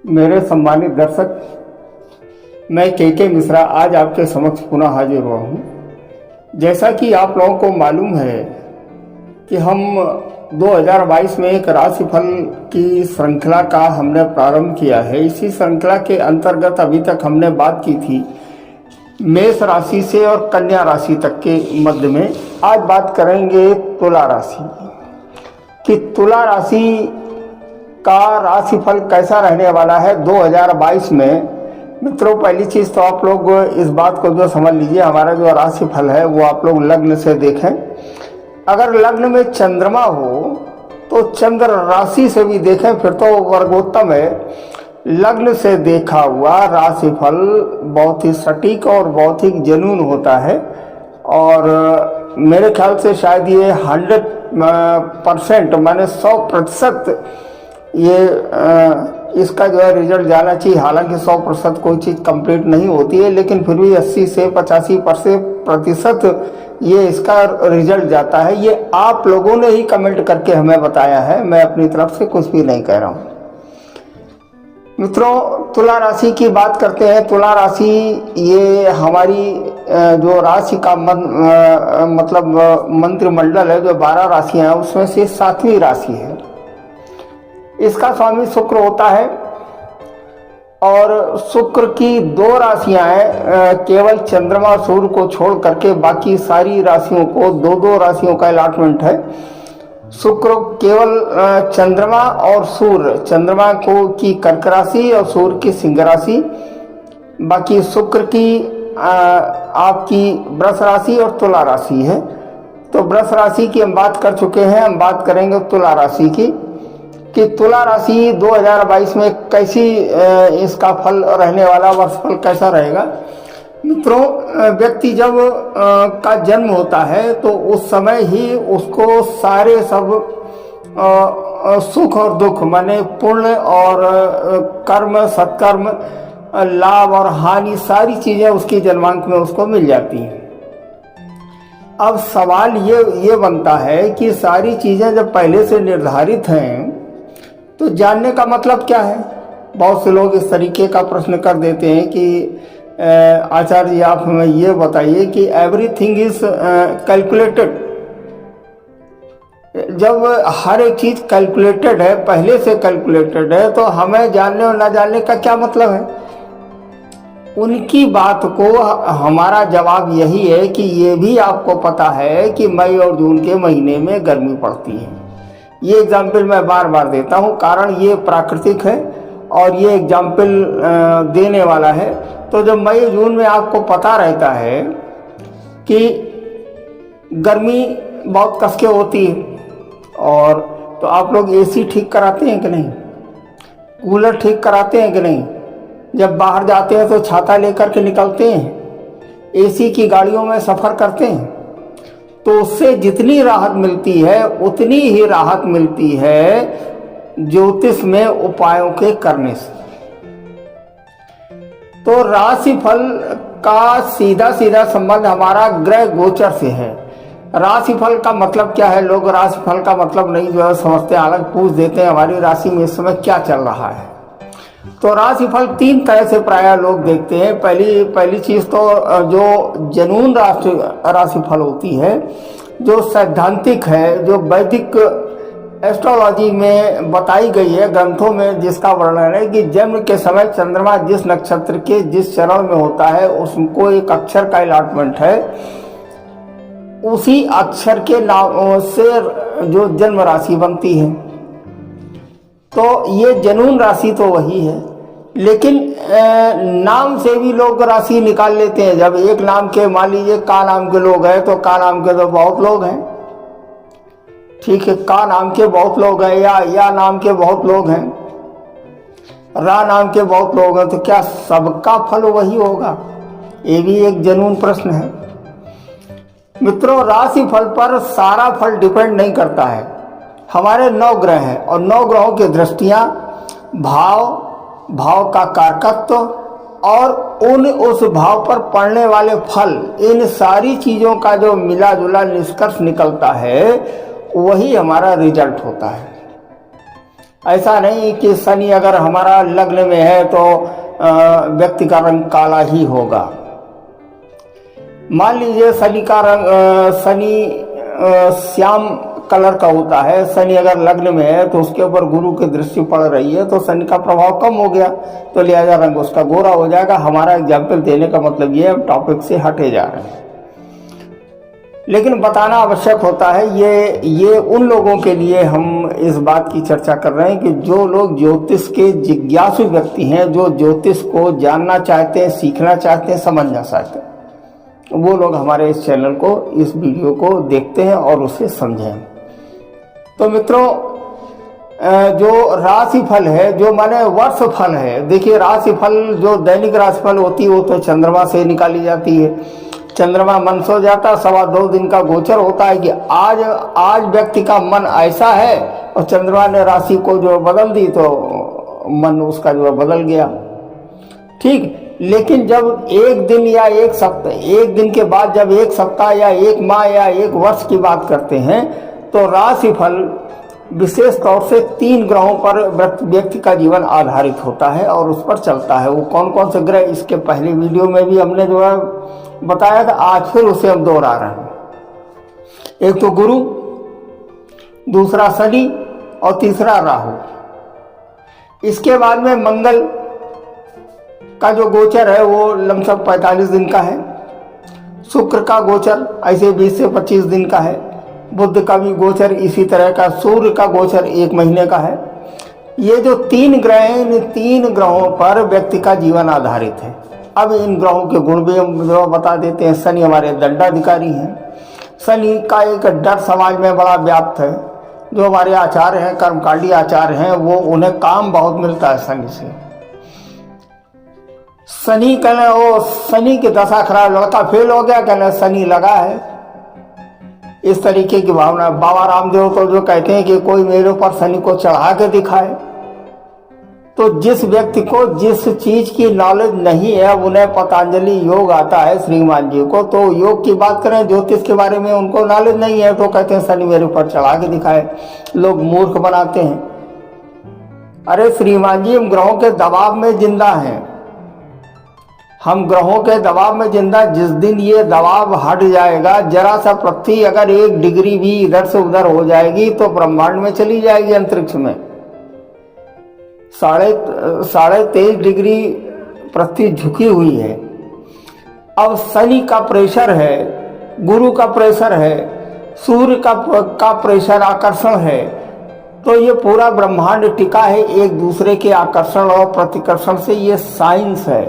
मेरे सम्मानित दर्शक, मैं के मिश्रा आज आपके समक्ष पुनः हाजिर हुआ हूँ। जैसा कि आप लोगों को मालूम है कि हम 2022 में एक राशिफल की श्रृंखला का हमने प्रारंभ किया है। इसी श्रृंखला के अंतर्गत अभी तक हमने बात की थी मेष राशि से और कन्या राशि तक के मध्य में। आज बात करेंगे तुला राशि कि तुला राशि का राशिफल कैसा रहने वाला है 2022 में। मित्रों, पहली चीज तो आप लोग इस बात को जो समझ लीजिए, हमारा जो राशिफल है वो आप लोग लग्न से देखें। अगर लग्न में चंद्रमा हो तो चंद्र राशि से भी देखें, फिर तो वर्गोत्तम है। लग्न से देखा हुआ राशिफल बहुत ही सटीक और बहुत ही जेन्युइन होता है और मेरे ख्याल से शायद ये 100% माने 100% ये इसका जो है रिजल्ट जाना चाहिए। हालांकि 100% कोई चीज़ कंप्लीट नहीं होती है, लेकिन फिर भी 80 से 85% ये इसका रिजल्ट जाता है। ये आप लोगों ने ही कमेंट करके हमें बताया है, मैं अपनी तरफ से कुछ भी नहीं कह रहा हूँ। मित्रों, तुला राशि की बात करते हैं। तुला राशि ये हमारी जो राशि का मतलब मंत्रिमंडल है, जो 12 राशियां हैं उसमें से 7वीं राशि है। इसका स्वामी शुक्र होता है और शुक्र की 2 राशियां हैं। केवल चंद्रमा और सूर्य को छोड़ करके बाकी सारी राशियों को 2-2 राशियों का अलॉटमेंट है। शुक्र केवल चंद्रमा और सूर्य, चंद्रमा को की कर्क राशि और सूर्य की सिंह राशि, बाकी शुक्र की आपकी वृष राशि और तुला राशि है। तो वृष राशि की हम बात कर चुके हैं, हम बात करेंगे तुला राशि की कि तुला राशि 2022 में कैसी इसका फल रहने वाला, वर्षफल कैसा रहेगा। मित्रों, व्यक्ति जब का जन्म होता है तो उस समय ही उसको सारे सब सुख और दुख माने पुण्य और कर्म, सत्कर्म, लाभ और हानि, सारी चीजें उसकी जन्मांक में उसको मिल जाती हैं। अब सवाल ये बनता है कि सारी चीजें जब पहले से निर्धारित हैं तो जानने का मतलब क्या है। बहुत से लोग इस तरीके का प्रश्न कर देते हैं कि आचार्य जी आप हमें ये बताइए कि एवरीथिंग इज कैलकुलेटेड। जब हर एक चीज कैलकुलेटेड है, पहले से कैलकुलेटेड है, तो हमें जानने और ना जानने का क्या मतलब है। उनकी बात को हमारा जवाब यही है कि ये भी आपको पता है कि मई और जून के महीने में गर्मी पड़ती है। ये एग्जाम्पल मैं बार बार देता हूँ, कारण ये प्राकृतिक है और ये एग्जाम्पल देने वाला है। तो जब मई जून में आपको पता रहता है कि गर्मी बहुत कसके होती है, और तो आप लोग एसी ठीक कराते हैं कि नहीं, कूलर ठीक कराते हैं कि नहीं। जब बाहर जाते हैं तो छाता लेकर के निकलते हैं, एसी की गाड़ियों में सफ़र करते हैं, तो उससे जितनी राहत मिलती है उतनी ही राहत मिलती है ज्योतिष में उपायों के करने से। तो राशिफल का सीधा सीधा संबंध हमारा ग्रह गोचर से है। राशिफल का मतलब क्या है, लोग राशिफल का मतलब नहीं जो है समझते, अलग पूछ देते हैं हमारी राशि में इस समय क्या चल रहा है। तो राशिफल 3 तरह से प्रायः लोग देखते हैं। पहली चीज तो जो जनून राशिफल होती है, जो सैद्धांतिक है, जो वैदिक एस्ट्रोलॉजी में बताई गई है ग्रंथों में, जिसका वर्णन है कि जन्म के समय चंद्रमा जिस नक्षत्र के जिस चरण में होता है उसको एक अक्षर का अलॉटमेंट है, उसी अक्षर के नाम से जो जन्म राशि बनती है। तो ये जनून राशि तो वही है, लेकिन नाम से भी लोग राशि निकाल लेते हैं। जब एक नाम के, मान लीजिए का नाम के लोग हैं तो का नाम के तो बहुत लोग हैं, ठीक है, का नाम के बहुत लोग हैं, या नाम के बहुत लोग हैं, रा नाम के बहुत लोग हैं, तो क्या सबका फल वही होगा? ये भी एक जनून प्रश्न है। मित्रों, राशि फल पर सारा फल डिपेंड नहीं करता है। हमारे 9 ग्रह हैं और 9 ग्रहों की दृष्टियां, भाव का कारकत्व और उस भाव पर पड़ने वाले फल, इन सारी चीजों का जो मिला जुला निष्कर्ष निकलता है वही हमारा रिजल्ट होता है। ऐसा नहीं कि शनि अगर हमारा लग्न में है तो व्यक्ति का रंग काला ही होगा। मान लीजिए शनि का रंग श्याम कलर का होता है, शनि अगर लग्न में है तो उसके ऊपर गुरु की दृष्टि पड़ रही है तो शनि का प्रभाव कम हो गया, तो लिहाजा रंग उसका गोरा हो जाएगा। हमारा एग्जाम्पल देने का मतलब ये है, टॉपिक से हटे जा रहे हैं, लेकिन बताना आवश्यक होता है। ये उन लोगों के लिए हम इस बात की चर्चा कर रहे हैं कि जो लोग ज्योतिष के जिज्ञासु व्यक्ति हैं, जो ज्योतिष को जानना चाहते हैं, सीखना चाहते हैं, समझना चाहते हैं, वो लोग हमारे इस चैनल को, इस वीडियो को देखते हैं और उसे समझें। तो मित्रों, जो राशि फल है, जो माने वर्ष फल है, देखिए राशि फल जो दैनिक राशि फल होती है वो तो चंद्रमा से निकाली जाती है। चंद्रमा मन सो जाता, 2.25 दिन का गोचर होता है कि आज व्यक्ति का मन ऐसा है, और चंद्रमा ने राशि को जो बदल दी तो मन उसका जो बदल गया, ठीक। लेकिन जब एक दिन या एक सप्ताह, एक दिन के बाद जब एक सप्ताह या एक माह या एक वर्ष की बात करते हैं तो राशि फल विशेष तौर से 3 ग्रहों पर व्यक्ति का जीवन आधारित होता है और उस पर चलता है। वो कौन कौन से ग्रह, इसके पहले वीडियो में भी हमने जो है बताया था, आज फिर उसे हम दोहरा रहे हैं। एक तो गुरु, दूसरा शनि और तीसरा राहु। इसके बाद में मंगल का जो गोचर है वो लमसम 45 दिन का है। शुक्र का गोचर ऐसे 20 से 25 दिन का है। बुध का भी गोचर इसी तरह का। सूर्य का गोचर 1 महीने का है। ये जो 3 ग्रह हैं, इन 3 ग्रहों पर व्यक्ति का जीवन आधारित है। अब इन ग्रहों के गुण भी हम जो बता देते हैं। शनि हमारे दंडाधिकारी हैं। शनि का एक डर समाज में बड़ा व्याप्त है। जो हमारे आचार्य हैं, कर्मकांडी आचार्य हैं, वो उन्हें काम बहुत मिलता है शनि से। शनि कहना, वो शनि की दशा खराब, लड़का फेल हो गया, कहना शनि लगा है, इस तरीके की भावना। बाबा रामदेव तो जो कहते हैं कि कोई मेरे ऊपर शनि को चढ़ा के दिखाए। तो जिस व्यक्ति को जिस चीज की नॉलेज नहीं है, उन्हें पतंजलि योग आता है श्रीमान जी को, तो योग की बात करें, ज्योतिष के बारे में उनको नॉलेज नहीं है तो कहते हैं शनि मेरे ऊपर चढ़ा के दिखाए। लोग मूर्ख बनाते हैं। अरे श्रीमान जी, हम ग्रहों के दबाव में जिंदा हैं। हम ग्रहों के दबाव में जिंदा। जिस दिन ये दबाव हट जाएगा, जरा सा पृथ्वी अगर 1 डिग्री भी इधर से उधर हो जाएगी तो ब्रह्मांड में चली जाएगी, अंतरिक्ष में। 23.5 डिग्री पृथ्वी झुकी हुई है। अब शनि का प्रेशर है, गुरु का प्रेशर है, सूर्य का प्रेशर, आकर्षण है, तो ये पूरा ब्रह्मांड टिका है एक दूसरे के आकर्षण और प्रतिकर्षण से। ये साइंस है।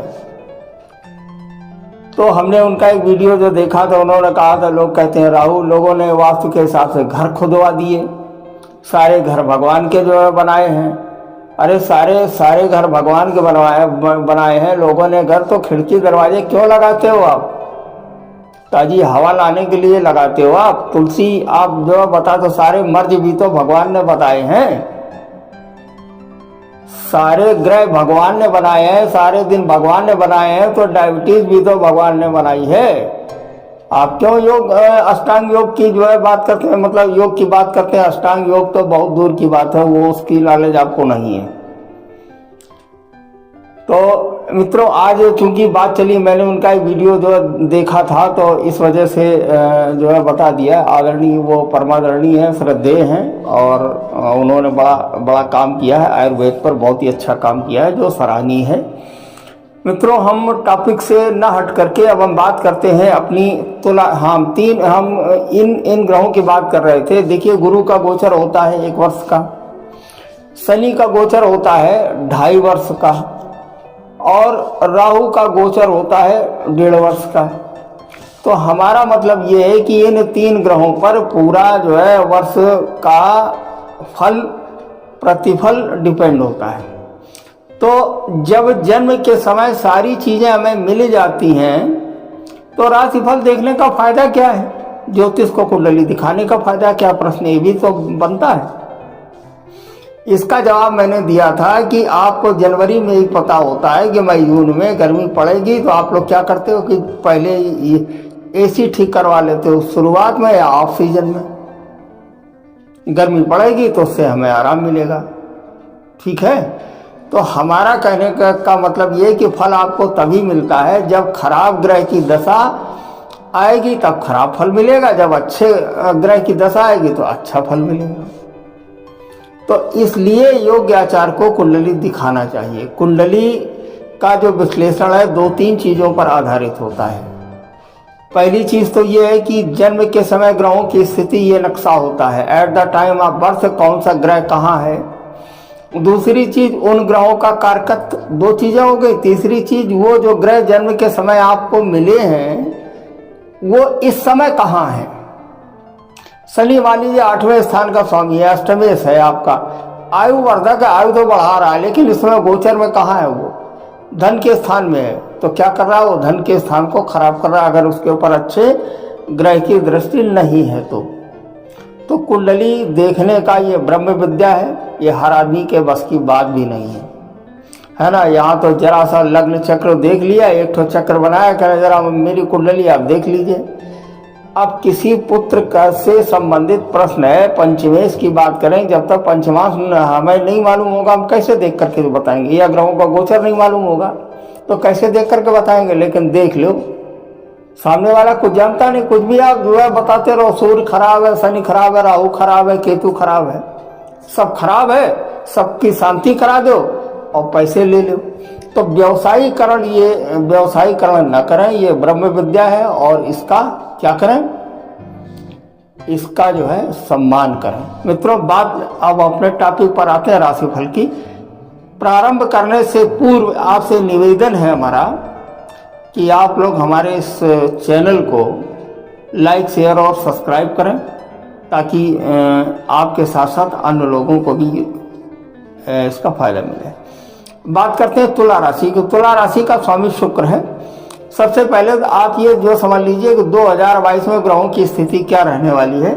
तो हमने उनका एक वीडियो जो देखा था, उन्होंने कहा था, लोग कहते हैं राहु, लोगों ने वास्तु के हिसाब से घर खुदवा दिए, सारे घर भगवान के जो है बनाए हैं। अरे सारे घर भगवान के बनाए हैं लोगों ने। घर तो खिड़की दरवाजे क्यों लगाते हो आप? ताजी हवा लाने के लिए लगाते हो आप। तुलसी आप जो बता, तो सारे मर्ज भी तो भगवान ने बताए हैं। सारे ग्रह भगवान ने बनाए हैं, सारे दिन भगवान ने बनाए हैं, तो डायबिटीज भी तो भगवान ने बनाई है। आप क्यों योग, अष्टांग योग की जो है बात करते हैं, मतलब योग की बात करते हैं। अष्टांग योग तो बहुत दूर की बात है, वो उसकी नॉलेज आपको नहीं है। तो मित्रों, आज चूंकि बात चली, मैंने उनका एक वीडियो जो देखा था तो इस वजह से जो है बता दिया। आदरणीय, वो परमादरणीय है, श्रद्धेय हैं, और उन्होंने बड़ा काम किया है आयुर्वेद पर, बहुत ही अच्छा काम किया है जो सराहनीय है। मित्रों, हम टॉपिक से न हट करके अब हम बात करते हैं अपनी तुला। हम इन ग्रहों की बात कर रहे थे। देखिए, गुरु का गोचर होता है 1 वर्ष का, शनि का गोचर होता है 2.5 वर्ष का, और राहु का गोचर होता है 1.5 वर्ष का। तो हमारा मतलब ये है कि इन 3 ग्रहों पर पूरा जो है वर्ष का फल, प्रतिफल डिपेंड होता है। तो जब जन्म के समय सारी चीजें हमें मिल जाती हैं तो राशिफल देखने का फायदा क्या है? ज्योतिष को कुंडली दिखाने का फायदा क्या? प्रश्न ये भी तो बनता है। इसका जवाब मैंने दिया था कि आपको जनवरी में ही पता होता है कि मई जून में गर्मी पड़ेगी, तो आप लोग क्या करते हो कि पहले एसी ठीक करवा लेते हो शुरुआत में या ऑफ सीजन में। गर्मी पड़ेगी तो उससे हमें आराम मिलेगा। ठीक है। तो हमारा कहने का मतलब ये कि फल आपको तभी मिलता है जब खराब ग्रह की दशा आएगी, तब खराब फल मिलेगा, जब अच्छे ग्रह की दशा आएगी तो अच्छा फल मिलेगा। तो इसलिए योग्य आचार को कुंडली दिखाना चाहिए। कुंडली का जो विश्लेषण है 2-3 चीज़ों पर आधारित होता है। पहली चीज़ तो ये है कि जन्म के समय ग्रहों की स्थिति ये नक्शा होता है, at the time of birth कौन सा ग्रह कहाँ है। दूसरी चीज उन ग्रहों का कारकत्व, 2 चीजें हो गई। तीसरी चीज वो जो ग्रह जन्म के समय आपको मिले हैं वो इस समय कहाँ है। शनि मान लीजिए 8वें स्थान का स्वामी है, अष्टमेश है आपका, आयु वर्धक है, आयु तो बढ़ा रहा है, लेकिन इस समय गोचर में कहाँ है, वो धन के स्थान में है। तो क्या कर रहा है, वो धन के स्थान को खराब कर रहा है, अगर उसके ऊपर अच्छे ग्रह की दृष्टि नहीं है तो कुंडली देखने का ये ब्रह्म विद्या है, ये हर आदमी के बस की बात भी नहीं है ना। यहाँ तो जरा सा लग्न चक्र देख लिया, एक तो चक्र बनाया, कह जरा मेरी कुंडली आप देख लीजिए। अब किसी पुत्र का से संबंधित प्रश्न है, पंचमेश की बात करें, जब तक पंचमांश हमें नहीं मालूम होगा हम कैसे देख करके तो बताएंगे, या ग्रहों का गोचर नहीं मालूम होगा तो कैसे देख करके बताएंगे। लेकिन देख लो, सामने वाला कुछ जानता नहीं, कुछ भी आप जो है बताते रहो, सूर्य खराब है, शनि खराब है, राहु खराब है, केतु खराब है, सब खराब है, सबकी शांति करा दो और पैसे ले लो। तो व्यवसायीकरण, ये व्यवसायीकरण न करें, ये ब्रह्म विद्या है और इसका क्या करें, इसका जो है सम्मान करें। मित्रों, बात अब अपने टॉपिक पर आते हैं, राशिफल की। प्रारंभ करने से पूर्व आपसे निवेदन है हमारा कि आप लोग हमारे इस चैनल को लाइक, शेयर और सब्सक्राइब करें, ताकि आपके साथ साथ अन्य लोगों को भी इसका फायदा मिले। बात करते हैं तुला राशि की। तुला राशि का स्वामी शुक्र है। सबसे पहले तो आप ये जो समझ लीजिए कि 2022 में ग्रहों की स्थिति क्या रहने वाली है।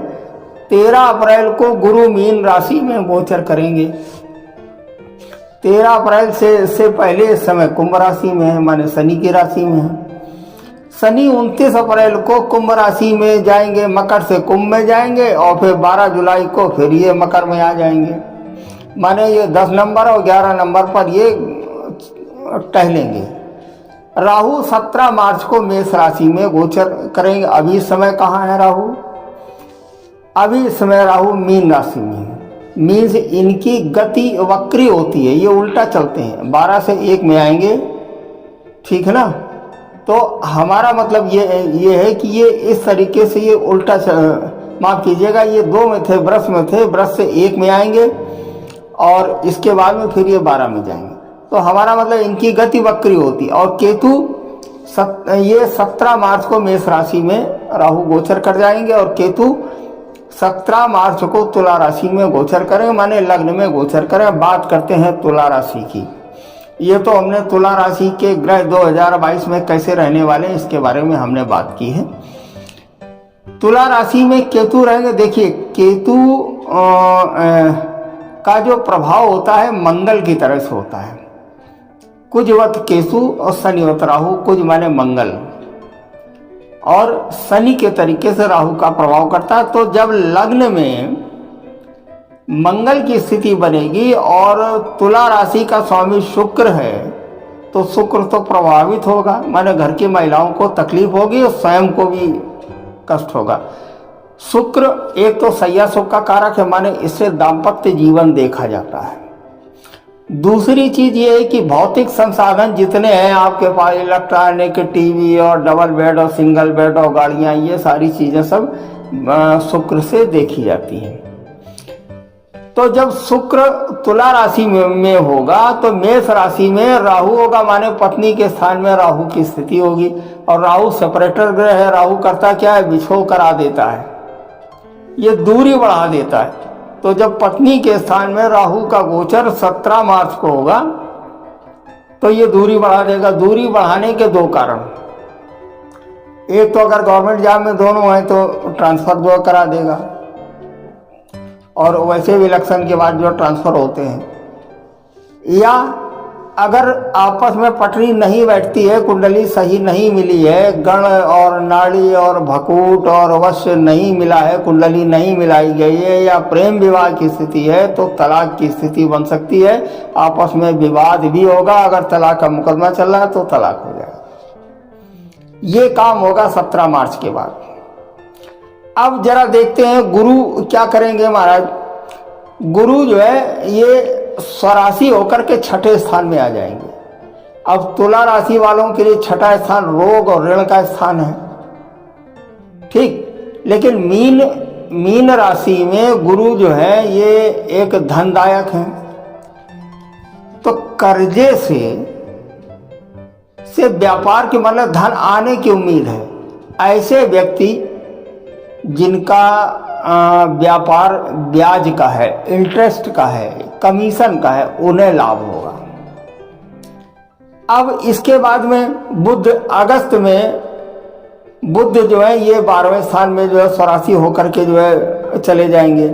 13 अप्रैल को गुरु मीन राशि में गोचर करेंगे। 13 अप्रैल से पहले इस समय कुंभ राशि में है, माने शनि की राशि में है। शनि 29 अप्रैल को कुंभ राशि में जाएंगे, मकर से कुंभ में जाएंगे और फिर 12 जुलाई को फिर ये मकर में आ जाएंगे। माने ये 10 नंबर और 11 नंबर पर ये टहलेंगे। राहु 17 मार्च को मेष राशि में गोचर करेंगे। अभी समय कहाँ है राहु, अभी समय राहु मीन राशि में है। मीन से इनकी गति वक्री होती है, ये उल्टा चलते हैं, 12 से 1 में आएंगे, ठीक है ना। तो हमारा मतलब ये है कि ये इस तरीके से ये उल्टा, माफ कीजिएगा, ये 2 में थे, वृष में थे, वृष से 1 में आएंगे और इसके बाद में फिर ये 12 में जाएंगे। तो हमारा मतलब इनकी गति वक्री होती है। और केतु ये 17 मार्च को मेष राशि में राहु गोचर कर जाएंगे और केतु 17 मार्च को तुला राशि में गोचर करें, माने लग्न में गोचर करें। बात करते हैं तुला राशि की। ये तो हमने तुला राशि के ग्रह 2022 में कैसे रहने वाले हैं इसके बारे में हमने बात की है। तुला राशि में केतु रहेंगे। देखिए, केतु का जो प्रभाव होता है मंगल की तरह से होता है। कुजवत केतु और शनिवत राहु, कुज माने मंगल, और शनि के तरीके से राहु का प्रभाव करता है। तो जब लग्न में मंगल की स्थिति बनेगी और तुला राशि का स्वामी शुक्र है, तो शुक्र तो प्रभावित होगा, माने घर की महिलाओं को तकलीफ होगी और स्वयं को भी कष्ट होगा। शुक्र एक तो सैया सुख का कारक है, माने इससे दाम्पत्य जीवन देखा जाता है। दूसरी चीज ये है कि भौतिक संसाधन जितने हैं आपके पास, इलेक्ट्रॉनिक, टीवी और डबल बेड और सिंगल बेड और गाड़ियां, ये सारी चीजें सब शुक्र से देखी जाती हैं। तो जब शुक्र तुला राशि में होगा तो मेष राशि में राहु होगा, माने पत्नी के स्थान में राहु की स्थिति होगी। और राहु सेपरेटर ग्रह है। राहु करता क्या है, बिछो करा देता है, ये दूरी बढ़ा देता है। तो जब पत्नी के स्थान में राहु का गोचर 17 मार्च को होगा तो ये दूरी बढ़ा देगा। दूरी बढ़ाने के 2 कारण, एक तो अगर गवर्नमेंट जॉब में दोनों हैं तो ट्रांसफर 2 करा देगा, और वैसे भी इलेक्शन के बाद जो ट्रांसफर होते हैं, या अगर आपस में पटरी नहीं बैठती है, कुंडली सही नहीं मिली है, गण और नाड़ी और भकूट और वश्य नहीं मिला है, कुंडली नहीं मिलाई गई है, या प्रेम विवाह की स्थिति है, तो तलाक की स्थिति बन सकती है। आपस में विवाद भी होगा। अगर तलाक का मुकदमा चल रहा है तो तलाक हो जाएगा। ये काम होगा 17 मार्च के बाद। अब जरा देखते हैं गुरु क्या करेंगे महाराज। गुरु जो है ये स्वराशि होकर के छठे स्थान में आ जाएंगे। अब तुला राशि वालों के लिए छठा स्थान रोग और ऋण का स्थान है, ठीक। लेकिन मीन राशि में गुरु जो है ये एक धनदायक है, तो कर्जे से व्यापार की मतलब धन आने की उम्मीद है। ऐसे व्यक्ति जिनका व्यापार ब्याज का है, इंटरेस्ट का है, कमीशन का है, उन्हें लाभ होगा। अब इसके बाद में बुध, अगस्त में बुध जो है ये 12वें स्थान में जो है स्वराशि होकर के जो है चले जाएंगे।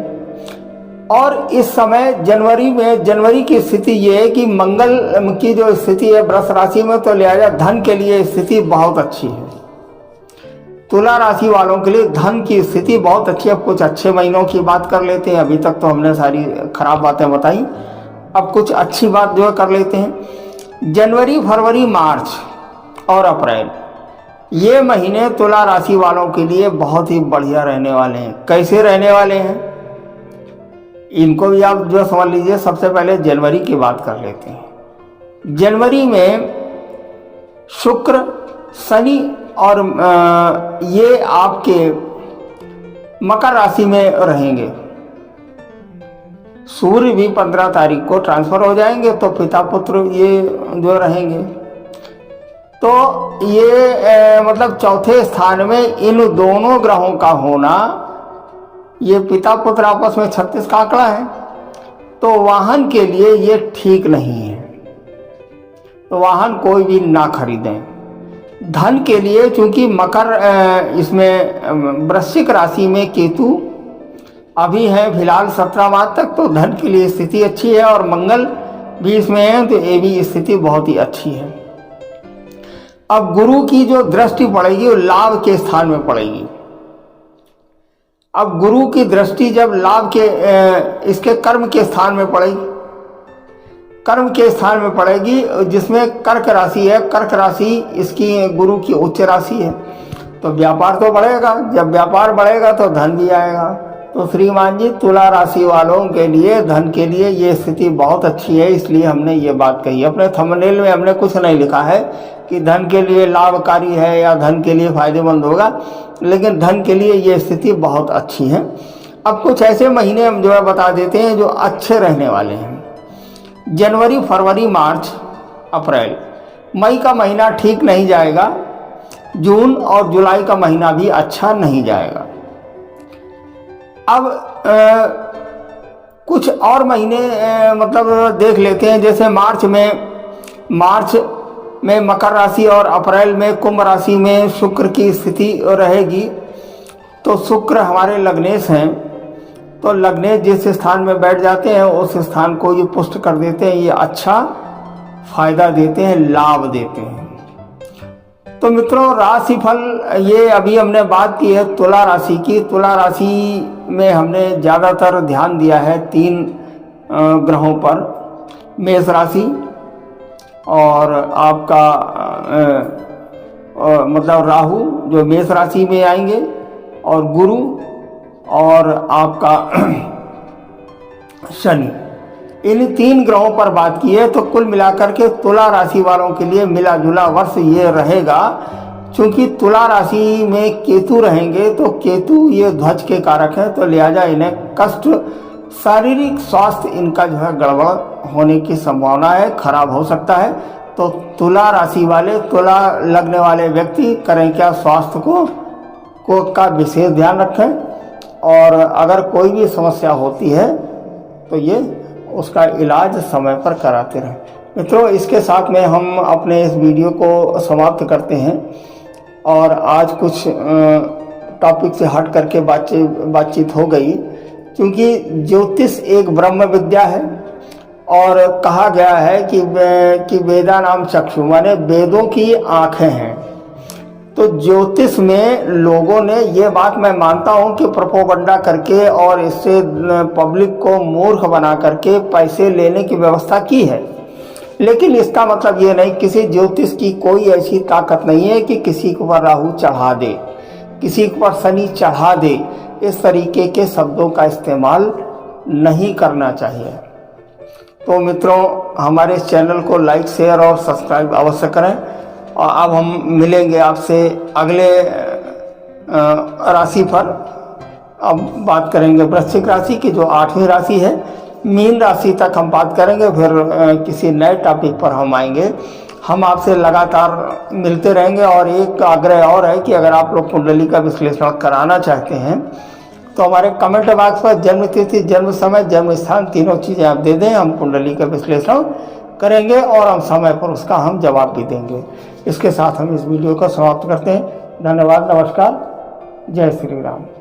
और इस समय जनवरी की स्थिति ये है कि मंगल की जो स्थिति है वृष राशि में, तो लिहाजा धन के लिए स्थिति बहुत अच्छी है। तुला राशि वालों के लिए धन की स्थिति बहुत अच्छी है। अब कुछ अच्छे महीनों की बात कर लेते हैं। अभी तक तो हमने सारी खराब बातें बताई, अब कुछ अच्छी बात जो है कर लेते हैं। जनवरी, फरवरी, मार्च और अप्रैल, ये महीने तुला राशि वालों के लिए बहुत ही बढ़िया रहने वाले हैं। कैसे रहने वाले हैं इनको भी आप जो समझ लीजिए। सबसे पहले जनवरी की बात कर लेते हैं। जनवरी में शुक्र, शनि और ये आपके मकर राशि में रहेंगे। सूर्य भी 15 तारीख को ट्रांसफर हो जाएंगे, तो पिता पुत्र ये जो रहेंगे। तो ये मतलब चौथे स्थान में इन दोनों ग्रहों का होना, ये पिता पुत्र आपस में 36 का आंकड़ा है, तो वाहन के लिए ये ठीक नहीं है। तो वाहन कोई भी ना खरीदें। धन के लिए, चूंकि मकर इसमें वृश्चिक राशि में केतु अभी है फिलहाल 17 मार्च तक, तो धन के लिए स्थिति अच्छी है। और मंगल भी इसमें है, तो ये भी स्थिति बहुत ही अच्छी है। अब गुरु की जो दृष्टि पड़ेगी वो लाभ के स्थान में पड़ेगी। अब गुरु की दृष्टि जब लाभ के इसके कर्म के स्थान में पड़ेगी, कर्म के स्थान में पड़ेगी, जिसमें कर्क राशि है। कर्क राशि इसकी गुरु की उच्च राशि है, तो व्यापार तो बढ़ेगा। जब व्यापार बढ़ेगा तो धन भी आएगा। तो श्रीमान जी, तुला राशि वालों के लिए धन के लिए ये स्थिति बहुत अच्छी है, इसलिए हमने ये बात कही। अपने थंबनेल में हमने कुछ नहीं लिखा है कि धन के लिए लाभकारी है या धन के लिए फायदेमंद होगा, लेकिन धन के लिए ये स्थिति बहुत अच्छी है। अब कुछ ऐसे महीने हम जो है बता देते हैं जो अच्छे रहने वाले हैं। जनवरी, फरवरी, मार्च, अप्रैल। मई का महीना ठीक नहीं जाएगा। जून और जुलाई का महीना भी अच्छा नहीं जाएगा। अब कुछ और महीने मतलब देख लेते हैं। जैसे मार्च में मकर राशि और अप्रैल में कुंभ राशि में शुक्र की स्थिति रहेगी। तो शुक्र हमारे लग्नेश हैं, तो लग्नेश जिस स्थान में बैठ जाते हैं उस स्थान को ये पुष्ट कर देते हैं। ये अच्छा फायदा देते हैं, लाभ देते हैं। तो मित्रों, राशिफल ये अभी हमने बात की है तुला राशि की। तुला राशि में हमने ज़्यादातर ध्यान दिया है 3 ग्रहों पर। मेष राशि और आपका मतलब राहु जो मेष राशि में आएंगे, और गुरु और आपका शनि, इन 3 ग्रहों पर बात की है। तो कुल मिलाकर के तुला राशि वालों के लिए मिला जुला वर्ष ये रहेगा। चूंकि तुला राशि में केतु रहेंगे, तो केतु ये ध्वज के कारक है, तो लिहाजा इन्हें कष्ट, शारीरिक स्वास्थ्य इनका जो है गड़बड़ होने की संभावना है, खराब हो सकता है। तो तुला राशि वाले, तुला लगने वाले व्यक्ति करें क्या, स्वास्थ्य को का विशेष ध्यान रखें। और अगर कोई भी समस्या होती है तो ये उसका इलाज समय पर कराते रहें। मित्रों, इसके साथ में हम अपने इस वीडियो को समाप्त करते हैं। और आज कुछ टॉपिक से हट करके बातचीत हो गई, क्योंकि ज्योतिष एक ब्रह्म विद्या है और कहा गया है कि वेदा नाम चक्षु, माने वेदों की आंखें हैं। तो ज्योतिष में लोगों ने ये बात मैं मानता हूँ कि प्रोपोगंडा करके और इससे पब्लिक को मूर्ख बना करके पैसे लेने की व्यवस्था की है। लेकिन इसका मतलब ये नहीं, किसी ज्योतिष की कोई ऐसी ताकत नहीं है कि किसी के ऊपर राहु चढ़ा दे, किसी के ऊपर शनि चढ़ा दे। इस तरीके के शब्दों का इस्तेमाल नहीं करना चाहिए। तो मित्रों, हमारे इस चैनल को लाइक, शेयर और सब्सक्राइब अवश्य करें। और अब हम मिलेंगे आपसे अगले राशि पर। अब बात करेंगे वृश्चिक राशि की, जो 8वीं राशि है। मीन राशि तक हम बात करेंगे, फिर किसी नए टॉपिक पर हम आएंगे। हम आपसे लगातार मिलते रहेंगे। और एक आग्रह और है कि अगर आप लोग कुंडली का विश्लेषण कराना चाहते हैं तो हमारे कमेंट बॉक्स पर जन्म तिथि, जन्म समय, जन्म स्थान तीनों चीज़ें आप दे दें। हम कुंडली का विश्लेषण करेंगे और हम समय पर उसका हम जवाब भी देंगे। इसके साथ हम इस वीडियो को समाप्त करते हैं। धन्यवाद, नमस्कार, जय श्री राम।